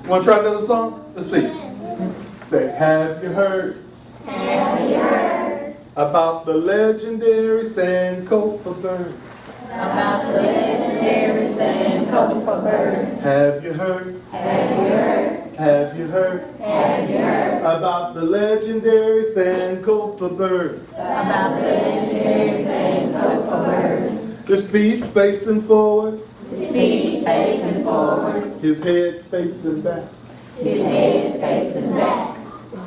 You want to try another song? Let's see. Say, have you heard? Have you heard About the legendary Sankofa bird? about the legendary Sankofa bird? Have you heard? Have you heard? Have you heard? Have you heard About the legendary Sankofa bird? about the legendary Sankofa bird? His feet facing forward, His feet facing forward, his head facing back. his head facing back.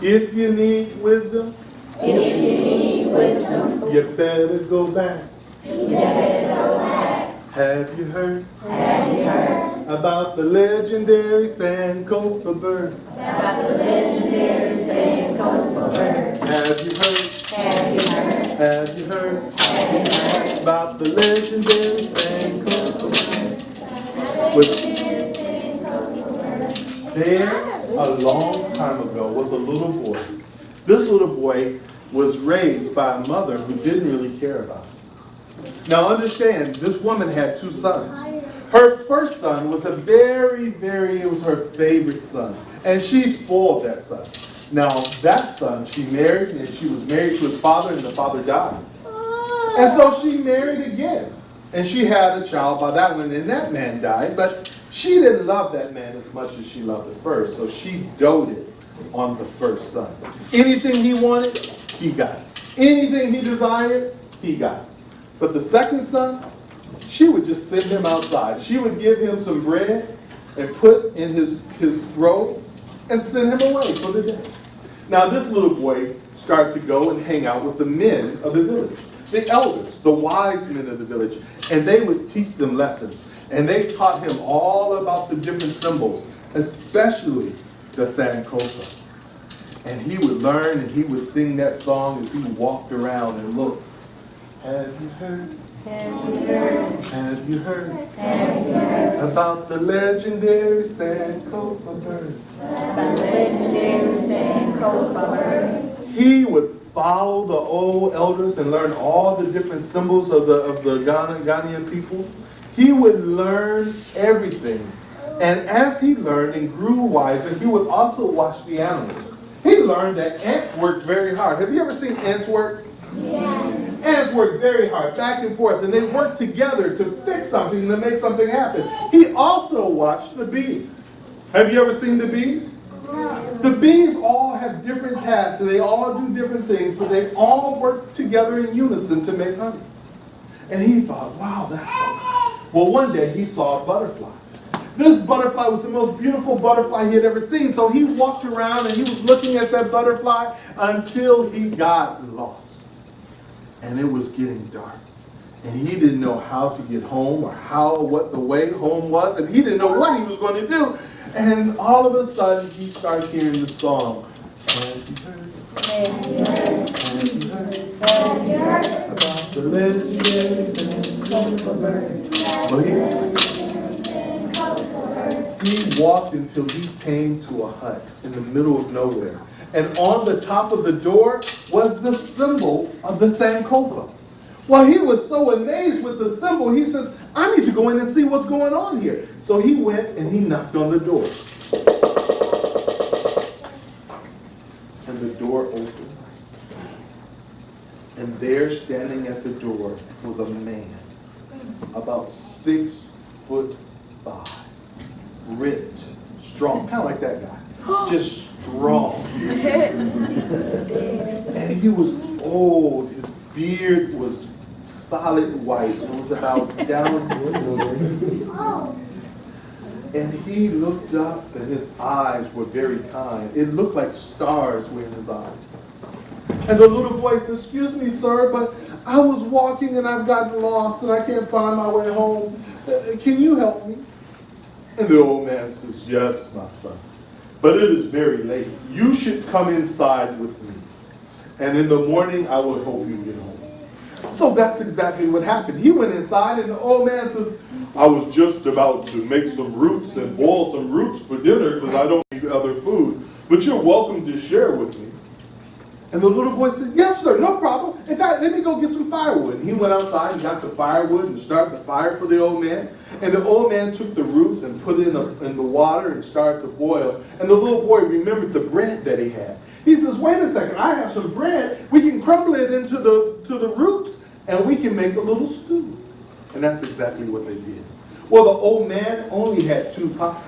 If you need wisdom, If you need wisdom, you better go back. you better go back. Have you heard? Have you heard About the legendary Sankofa bird? about the legendary Sankofa bird? Have you heard? Have you heard? Have you heard? Have you heard About the legendary Sankofa bird? Was there a long time ago was a little boy. This little boy was raised by a mother who didn't really care about him. Now understand, this woman had two sons. Her first son was it was her favorite son. And she spoiled that son. Now that son she married, and she was married to his father, and the father died. And so she married again. And she had a child by that one, and that man died. But she didn't love that man as much as she loved the first. So she doted on the first son. Anything he wanted, he got. Anything he desired, he got. But the second son, she would just send him outside. She would give him some bread and put in his robe and send him away for the day. Now this little boy started to go and hang out with the men of the village, the elders, the wise men of the village, and they would teach them lessons. And they taught him all about the different symbols, especially the Sankofa. And he would learn and he would sing that song as he walked around and looked. Have you heard? Have you heard? Have you heard? Have you heard About the legendary Sankofa bird? about the legendary Sankofa bird? He would follow the old elders and learn all the different symbols of the Ghanaian people. He would learn everything. And as he learned and grew wiser, he would also watch the animals. He learned that ants work very hard. Have you ever seen ants work? Yes. Ants work very hard, back and forth, and they work together to fix something and to make something happen. He also watched the bees. Have you ever seen the bees? No. The bees all have different tasks, and they all do different things, but they all work together in unison to make honey. And he thought, wow, that's so cool. Well, one day he saw a butterfly. This butterfly was the most beautiful butterfly he had ever seen. So he walked around and he was looking at that butterfly until he got lost. And it was getting dark. And he didn't know how to get home or what the way home was. And he didn't know what he was going to do. And all of a sudden he started hearing the song. Have you heard? Have you heard? Have you heard? Have you heard About the legendary Sankofa bird? Well, he walked until he came to a hut in the middle of nowhere. And on the top of the door was the symbol of the Sankofa. Well, he was so amazed with the symbol, he says, I need to go in and see what's going on here. So he went and he knocked on the door. And the door opened. And there, standing at the door, was a man, about 6'5", rich, strong, kind of like that guy, just strong. And he was old. His beard was solid white. It was about down here. And he looked up, and his eyes were very kind. It looked like stars were in his eyes. And the little boy said, excuse me, sir, but I was walking and I've gotten lost and I can't find my way home. Can you help me? And the old man says, yes, my son, but it is very late. You should come inside with me. And in the morning, I will help you get home. So that's exactly what happened. He went inside and the old man says, I was just about to make some roots and boil some roots for dinner because I don't need other food. But you're welcome to share with me. And the little boy said, yes, sir, no problem. In fact, let me go get some firewood. And he went outside and got the firewood and started the fire for the old man. And the old man took the roots and put it in the water and started to boil. And the little boy remembered the bread that he had. He says, wait a second, I have some bread. We can crumble it into the roots and we can make a little stew. And that's exactly what they did. Well, the old man only had 2 pots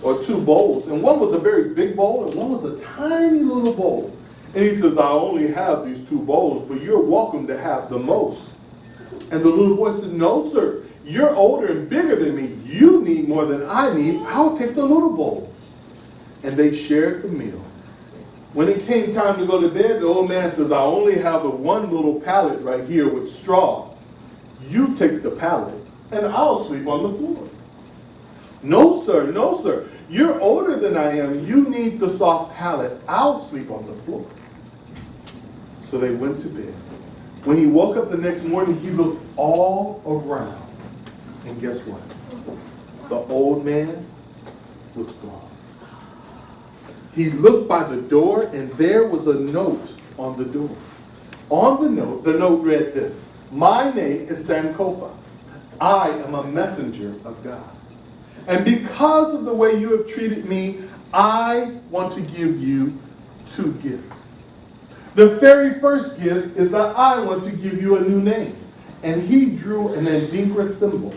or 2 bowls. And one was a very big bowl and one was a tiny little bowl. And he says, I only have these 2 bowls, but you're welcome to have the most. And the little boy said, no, sir. You're older and bigger than me. You need more than I need. I'll take the little bowl. And they shared the meal. When it came time to go to bed, the old man says, I only have one little pallet right here with straw. You take the pallet, and I'll sleep on the floor. No, sir, no, sir. You're older than I am. You need the soft pallet. I'll sleep on the floor. So they went to bed. When he woke up the next morning, he looked all around. And guess what? The old man was gone. He looked by the door, and there was a note on the door. On the note read this: my name is Sankofa. I am a messenger of God. And because of the way you have treated me, I want to give you 2 gifts. The very first gift is that I want to give you a new name. And he drew an Adinkra symbol,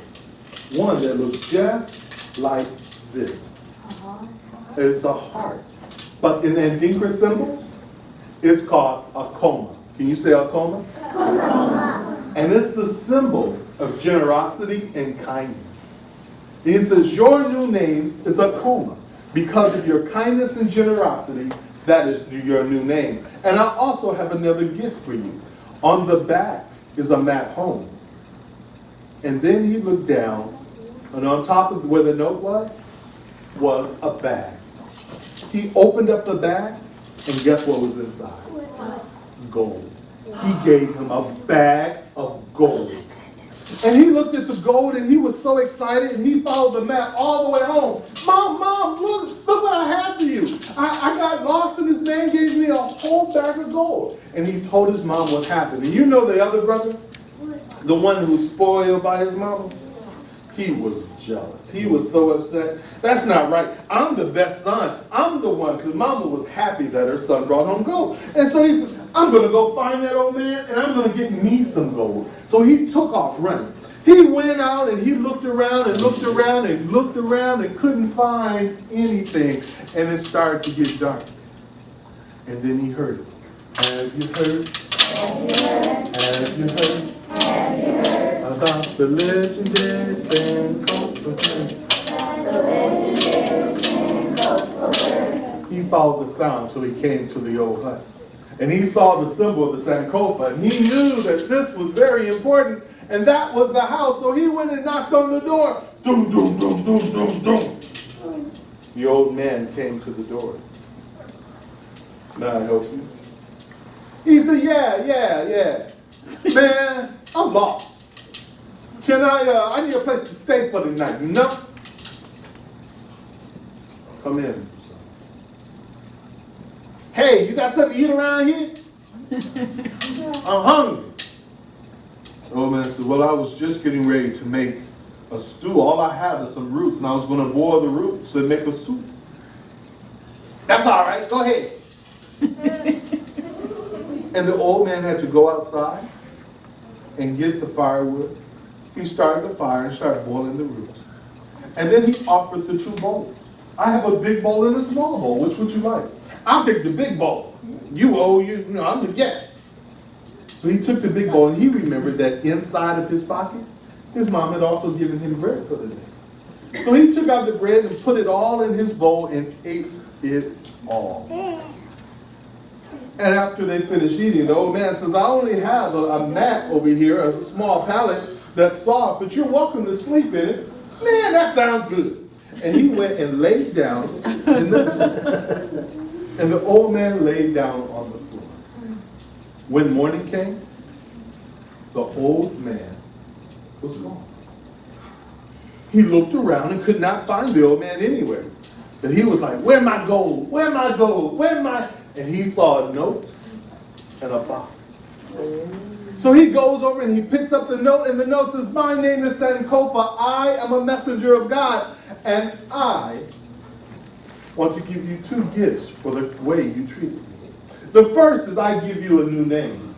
one that looks just like this. It's a heart. But in Adinkra symbol, it's called a coma. Can you say a coma? And it's the symbol of generosity and kindness. He says, your new name is a coma. Because of your kindness and generosity, that is your new name. And I also have another gift for you. On the back is a map home. And then he looked down, and on top of where the note was a bag. He opened up the bag, and guess what was inside? Gold. He gave him a bag of gold. And he looked at the gold and he was so excited, and he followed the map all the way home. Mom, look what I have for you. I got lost and this man gave me a whole bag of gold. And he told his mom what happened. And you know the other brother? The one who was spoiled by his mama? He was jealous. He was so upset. That's not right. I'm the best son. I'm the one, because mama was happy that her son brought home gold. And so he said, I'm going to go find that old man and I'm going to get me some gold. So he took off running. He went out and he looked around and looked around and looked around and couldn't find anything. And it started to get dark. And then he heard it. Have you heard? Have you heard? About the legendary Sankofa. He followed the sound till he came to the old hut. And he saw the symbol of the Sankofa. And he knew that this was very important. And that was the house. So he went and knocked on the door. Doom, doom, doom, doom, doom, doom. The old man came to the door. May I help you? He said, yeah. Man, I'm lost. Can I need a place to stay for the night. No. Come in. Hey, you got something to eat around here? I'm hungry. The old man said, well, I was just getting ready to make a stew. All I have is some roots, and I was going to boil the roots and make a soup. That's all right. Go ahead. And the old man had to go outside and get the firewood. He started the fire and started boiling the roots. And then he offered the 2 bowls. I have a big bowl and a small bowl. Which would you like? I'll take the big bowl. I'm the guest. So he took the big bowl, and he remembered that inside of his pocket, his mom had also given him bread for the day. So he took out the bread and put it all in his bowl and ate it all. And after they finished eating, the old man says, I only have a mat over here, a small pallet that's soft, but you're welcome to sleep in it. Man, that sounds good. And he went and laid down in the bed. And the old man laid down on the floor. When morning came, the old man was gone. He looked around and could not find the old man anywhere. And he was like, where's my gold? Where's my gold? Where's my... And he saw a note and a box. So he goes over and he picks up the note, and the note says, "My name is Sankofa. I am a messenger of God, and I want to give you 2 gifts for the way you treated me. The first is I give you a new name.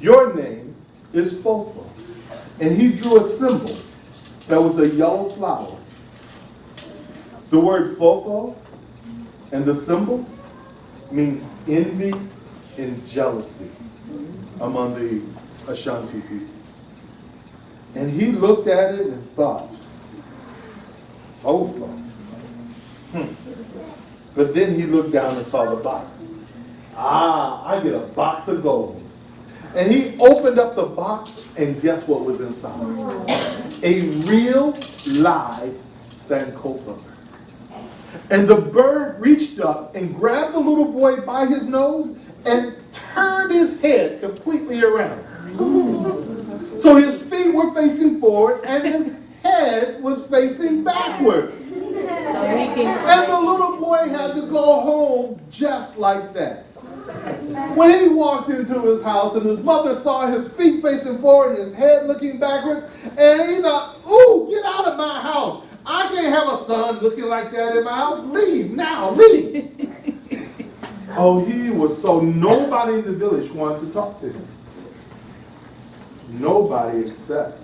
Your name is Fofo." And he drew a symbol that was a yellow flower. The word Fofo and the symbol means envy and jealousy among the Ashanti people. And he looked at it and thought, Fofo. But then he looked down and saw the box. I get a box of gold. And he opened up the box, and guess what was inside? A real live Sankofa. And the bird reached up and grabbed the little boy by his nose and turned his head completely around. So his feet were facing forward and his head was facing backward. And the little boy had to go home just like that. When he walked into his house and his mother saw his feet facing forward and his head looking backwards, and he thought, "Ooh, get out of my house. I can't have a son looking like that in my house. Leave now, leave." Oh, he was so, nobody in the village wanted to talk to him. Nobody except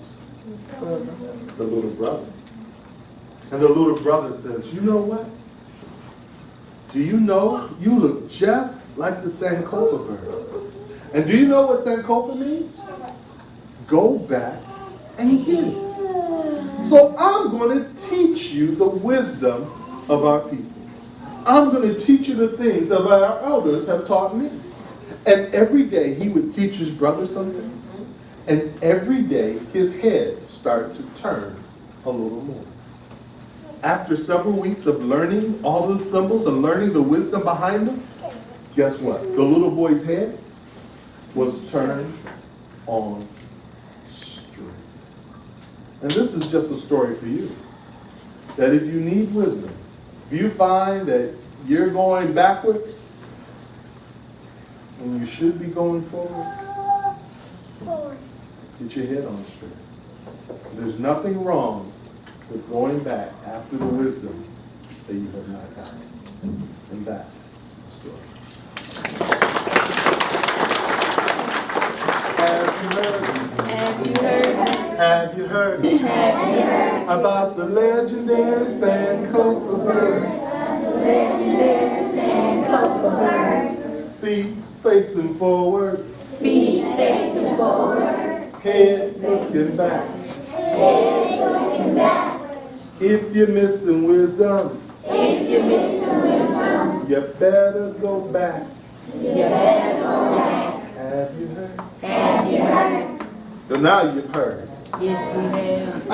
the little brother. And the little brother says, "You know what? Do you know you look just like the Sankofa bird? And do you know what Sankofa means? Go back and get it. So I'm going to teach you the wisdom of our people. I'm going to teach you the things that our elders have taught me." And every day he would teach his brother something. And every day his head started to turn a little more. After several weeks of learning all the symbols and learning the wisdom behind them, guess what? The little boy's head was turned on straight. And this is just a story for you. That if you need wisdom, if you find that you're going backwards when you should be going forwards, get your head on straight. There's nothing wrong with going back after the wisdom that you have not gotten. And that's the story. Have you heard? Have you heard? Have you heard? Have you heard? About the legendary Sankofa bird? The legendary Sankofa bird. Feet facing forward, Feet facing forward. head looking back. Head looking back. If you're missing wisdom, If you're missing wisdom, you better go back. you better go back. Have you heard? Have you heard? So now you've heard. Yes, we have.